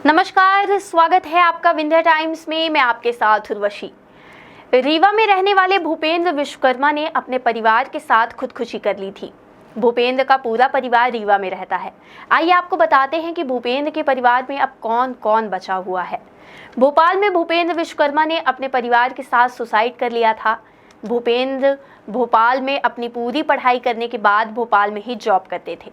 नमस्कार, स्वागत है आपका विंध्य टाइम्स में। मैं आपके साथ उर्वशी। रीवा में रहने वाले भूपेंद्र विश्वकर्मा ने अपने परिवार के साथ खुदकुशी कर ली थी। भूपेंद्र का पूरा परिवार रीवा में रहता है। आइए आपको बताते हैं कि भूपेंद्र के परिवार में अब कौन कौन बचा हुआ है। भोपाल में भूपेंद्र विश्वकर्मा ने अपने परिवार के साथ सुसाइड कर लिया था। भूपेंद्र भोपाल में अपनी पूरी पढ़ाई करने के बाद भोपाल में ही जॉब करते थे।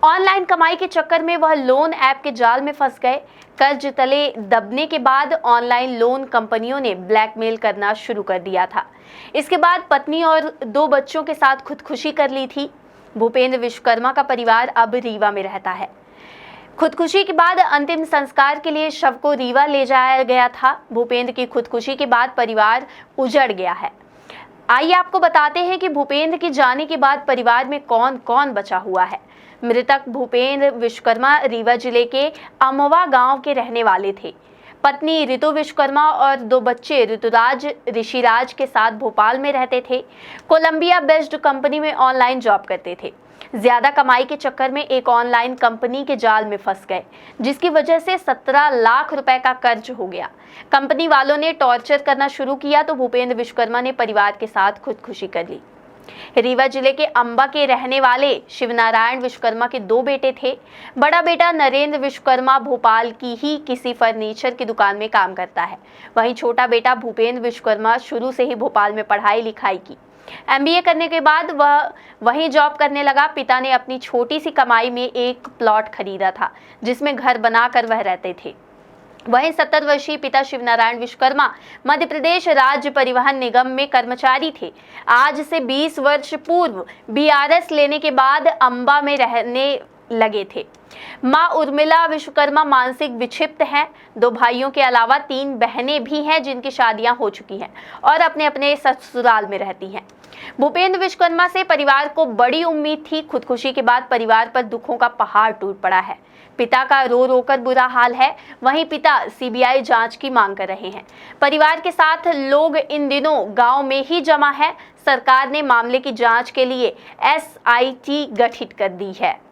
ऑनलाइन कमाई के चक्कर में वह लोन ऐप के जाल में फंस गए। कर्ज तले दबने के बाद ऑनलाइन लोन कंपनियों ने ब्लैकमेल करना शुरू कर दिया था। इसके बाद पत्नी और 2 बच्चों के साथ खुदकुशी कर ली थी। भूपेंद्र विश्वकर्मा का परिवार अब रीवा में रहता है। खुदकुशी के बाद अंतिम संस्कार के लिए शव को रीवा ले जाया गया था। भूपेंद्र की खुदकुशी के बाद परिवार उजड़ गया है। आइए आपको बताते हैं कि भूपेंद्र के जाने के बाद परिवार में कौन कौन बचा हुआ है। मृतक भूपेंद्र विश्वकर्मा रीवा जिले के अमवा गांव के रहने वाले थे। पत्नी ऋतु विश्वकर्मा और 2 बच्चे ऋतुराज ऋषिराज के साथ भोपाल में रहते थे। कोलंबिया बेस्ड कंपनी में ऑनलाइन जॉब करते थे। ज्यादा कमाई के चक्कर में एक ऑनलाइन कंपनी के जाल में फंस गए, जिसकी वजह से 17 लाख रुपए का कर्ज हो गया। कंपनी वालों ने टॉर्चर करना शुरू किया तो भूपेंद्र विश्वकर्मा ने परिवार के साथ खुदकुशी कर ली। रीवा जिले के अंबा के रहने वाले शिवनारायण विश्वकर्मा के 2 बेटे थे। बड़ा बेटा नरेंद्र विश्वकर्मा भोपाल की ही किसी फर्नीचर की दुकान में काम करता है। वहीं छोटा बेटा भूपेंद्र विश्वकर्मा शुरू से ही भोपाल में पढ़ाई लिखाई की। MBA करने के बाद वह वहीं जॉब करने लगा। पिता ने अपनी छोटी सी कमाई में एक प्लॉट खरीदा था, जिसमें घर बनाकर वह रहते थे। वहीं 70 वर्षीय पिता शिवनारायण विश्वकर्मा मध्य प्रदेश राज्य परिवहन निगम में कर्मचारी थे। आज से 20 वर्ष पूर्व BRS लेने के बाद अंबा में रहने लगे थे। मां उर्मिला विश्वकर्मा मानसिक विक्षिप्त हैं। 2 भाइयों के अलावा 3 बहनें भी हैं, जिनकी शादियां हो चुकी हैं और अपने अपने ससुराल में रहती हैं। भूपेंद्र विश्वकर्मा से परिवार को बड़ी उम्मीद थी। खुदकुशी के बाद परिवार पर दुखों का पहाड़ टूट पड़ा है। पिता का रो रो कर बुरा हाल है। वहीं पिता CBI जांच की मांग कर रहे हैं। परिवार के साथ लोग इन दिनों गांव में ही जमा है। सरकार ने मामले की जांच के लिए SIT गठित कर दी है।